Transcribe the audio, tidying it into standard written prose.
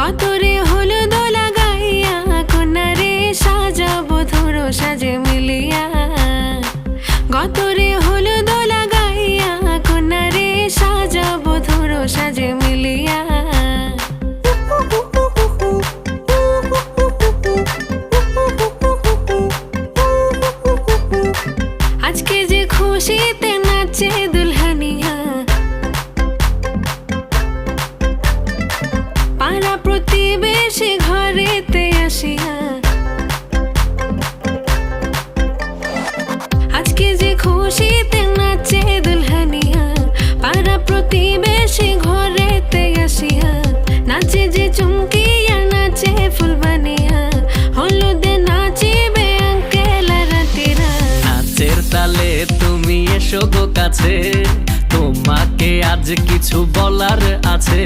গতরে হলুদ লাগাইয়া কন্যারে সাজাবো ধরো সাজে মিলিয়া। গতরে হলুদ লাগাইয়া কন্যারে সাজাবো ধরো সাজে মিলিয়া। আজকে যে খুশিতে নাচে দুলহানিয়া, পাড়া প্রতিবেশী ঘরেতে আসিয়া। আজকে যে খুশিতে নাচে দুলহানিয়া, পাড়া প্রতিবেশী ঘরেতে আসিয়া। নাচে যে চুমকিয়া নাচে ফুলবানিয়া, হলুদে নাচিবে আঙ্কেল আর আন্টিরা। নাচের তালে তুমি এসো গো কাছে, তোমাকে আজ কিছু বলার আছে।